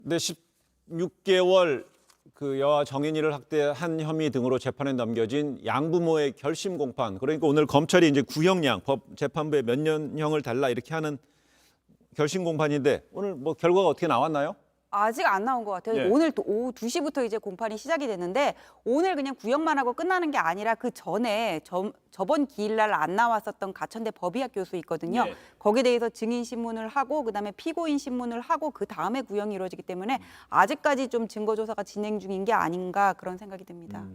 근데 16개월 그 여아 정인이를 학대한 혐의 등으로 재판에 넘겨진 양부모의 결심 공판. 그러니까 오늘 검찰이 이제 구형량, 재판부에 몇 년형을 달라 이렇게 하는 결심 공판인데 오늘 뭐 결과가 어떻게 나왔나요? 아직 안 나온 것 같아요. 예. 오늘 또 오후 2시부터 이제 공판이 시작이 됐는데 오늘 그냥 구형만 하고 끝나는 게 아니라 그 전에 저번 기일날 안 나왔었던 가천대 법의학 교수 있거든요. 예. 거기에 대해서 증인 신문을 하고 그다음에 피고인 신문을 하고 그 다음에 구형이 이루어지기 때문에 아직까지 좀 증거 조사가 진행 중인 게 아닌가 그런 생각이 듭니다.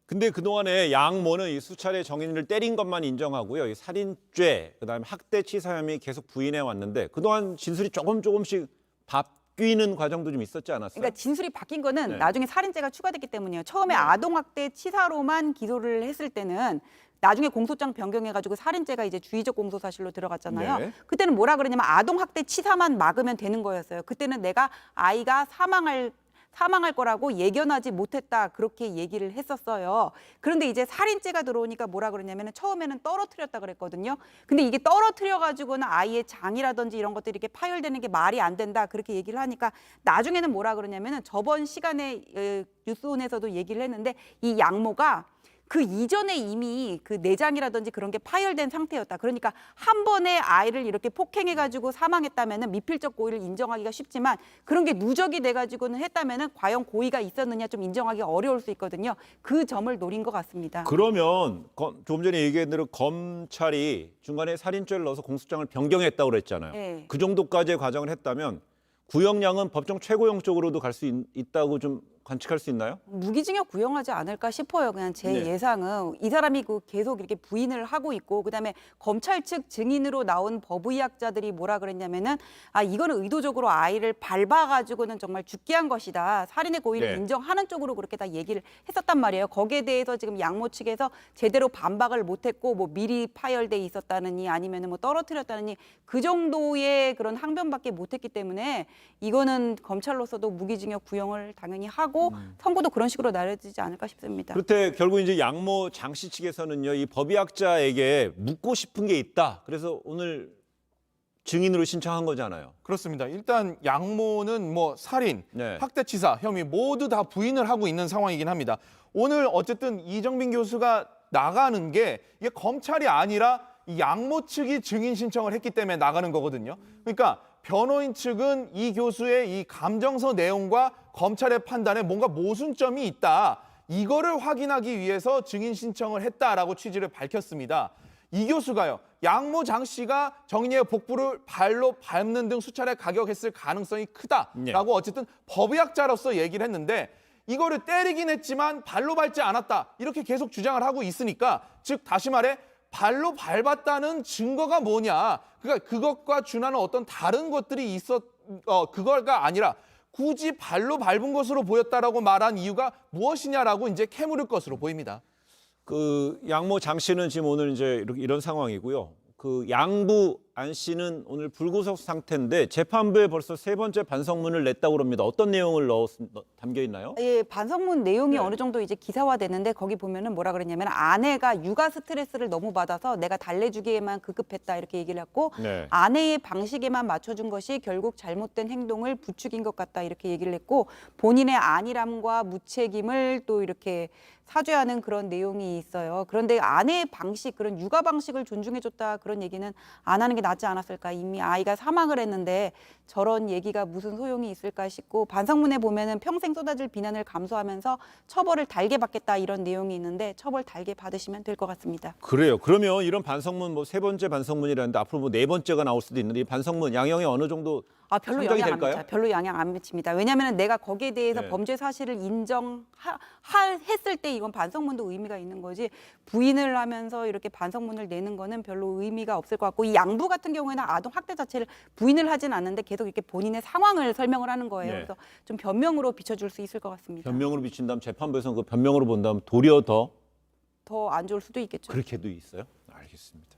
근데 그동안에 양모는 이 수차례 정인이를 때린 것만 인정하고요. 이 살인죄, 그다음에 학대 치사 혐의 계속 부인해 왔는데 그동안 진술이 조금씩 바뀌는 과정도 좀 있었지 않았어요? 그러니까 진술이 바뀐 거는 네. 나중에 살인죄가 추가됐기 때문이에요. 처음에 아동학대 치사로만 기소를 했을 때는 나중에 공소장 변경해가지고 살인죄가 이제 주의적 공소 사실로 들어갔잖아요. 네. 그때는 뭐라 그러냐면 아동학대 치사만 막으면 되는 거였어요. 그때는 내가 아이가 사망할 거라고 예견하지 못했다 그렇게 얘기를 했었어요. 그런데 이제 살인죄가 들어오니까 뭐라 그러냐면 처음에는 떨어뜨렸다 그랬거든요. 근데 이게 떨어뜨려 가지고는 아이의 장이라든지 이런 것들이 이렇게 파열되는 게 말이 안 된다 그렇게 얘기를 하니까 나중에는 뭐라 그러냐면은 저번 시간에 뉴스온에서도 얘기를 했는데 이 양모가 그 이전에 이미 그 내장이라든지 그런 게 파열된 상태였다. 그러니까 한 번에 아이를 이렇게 폭행해가지고 사망했다면은 미필적 고의를 인정하기가 쉽지만 그런 게 누적이 돼가지고는 했다면은 과연 고의가 있었느냐 좀 인정하기 어려울 수 있거든요. 그 점을 노린 것 같습니다. 그러면 조금 전에 얘기한 대로 검찰이 중간에 살인죄를 넣어서 공소장을 변경했다고 그랬잖아요. 네. 그 정도까지의 과정을 했다면 구형량은 법정 최고형 쪽으로도 갈 수 있다고 좀 관측할 수 있나요? 무기징역 구형하지 않을까 싶어요. 그냥 제 네. 예상은 이 사람이 그 계속 이렇게 부인을 하고 있고 그다음에 검찰 측 증인으로 나온 법의학자들이 뭐라 그랬냐면은 이거는 의도적으로 아이를 밟아가지고는 정말 죽게 한 것이다. 살인의 고의를 네. 인정하는 쪽으로 그렇게 다 얘기를 했었단 말이에요. 거기에 대해서 지금 양모 측에서 제대로 반박을 못했고 뭐 미리 파열돼 있었다느니 아니면은 뭐 떨어뜨렸다느니 그 정도의 그런 항변밖에 못했기 때문에 이거는 검찰로서도 무기징역 구형을 당연히 하고 선고도 그런 식으로 나눠지지 않을까 싶습니다. 그렇대 결국 이제 양모 장씨 측에서는요, 이 법의학자에게 묻고 싶은 게 있다. 그래서 오늘 증인으로 신청한 거잖아요. 그렇습니다. 일단 양모는 뭐 살인, 네. 학대치사 혐의 모두 다 부인을 하고 있는 상황이긴 합니다. 오늘 어쨌든 이정빈 교수가 나가는 게 이게 검찰이 아니라 이 양모 측이 증인 신청을 했기 때문에 나가는 거거든요. 그러니까 변호인 측은 이 교수의 이 감정서 내용과 검찰의 판단에 뭔가 모순점이 있다. 이거를 확인하기 위해서 증인 신청을 했다라고 취지를 밝혔습니다. 이 교수가요. 양모 장 씨가 정인이의 복부를 발로 밟는 등 수차례 가격했을 가능성이 크다라고 어쨌든 법의학자로서 얘기를 했는데 이거를 때리긴 했지만 발로 밟지 않았다. 이렇게 계속 주장을 하고 있으니까 즉 다시 말해 발로 밟았다는 증거가 뭐냐. 그러니까 그것과 준하는 어떤 다른 것들이 그거가 아니라 굳이 발로 밟은 것으로 보였다라고 말한 이유가 무엇이냐라고 이제 캐물을 것으로 보입니다. 그 양모 장 씨는 지금 오늘 이제 이런 상황이고요. 그 양부 안 씨는 오늘 불구속 상태인데 재판부에 벌써 3번째 반성문을 냈다고 합니다. 어떤 내용을 담겨 있나요? 예, 반성문 내용이 네. 어느 정도 이제 기사화되는데 거기 보면은 뭐라 그랬냐면 아내가 육아 스트레스를 너무 받아서 내가 달래주기에만 급급했다 이렇게 얘기를 했고 네. 아내의 방식에만 맞춰준 것이 결국 잘못된 행동을 부추긴 것 같다 이렇게 얘기를 했고 본인의 안일함과 무책임을 또 이렇게 사죄하는 그런 내용이 있어요. 그런데 아내의 방식, 그런 육아 방식을 존중해줬다 그런 얘기는 안 하는 게 낫지 않았을까. 이미 아이가 사망을 했는데 저런 얘기가 무슨 소용이 있을까 싶고 반성문에 보면은 평생 쏟아질 비난을 감수하면서 처벌을 달게 받겠다 이런 내용이 있는데 처벌 달게 받으시면 될 것 같습니다. 그래요. 그러면 이런 반성문 뭐 3번째 반성문이라는데 앞으로 뭐 4번째가 나올 수도 있는데 이 반성문 양형에 어느 정도 별로 상정이 영향 안 될까요? 미쳐요. 별로 영향 안 미칩니다. 왜냐하면 내가 거기에 대해서 네. 범죄 사실을 인정했을 때 이건 반성문도 의미가 있는 거지 부인을 하면서 이렇게 반성문을 내는 거는 별로 의미가 없을 것 같고 이 양부 같은 경우에는 아동 학대 자체를 부인을 하진 않는데 계속 이렇게 본인의 상황을 설명을 하는 거예요. 네. 그래서 좀 변명으로 비춰줄 수 있을 것 같습니다. 변명으로 비친다면 재판부에서는 그 변명으로 본다면 도리어 더 더 안 좋을 수도 있겠죠. 그렇게도 있어요? 알겠습니다.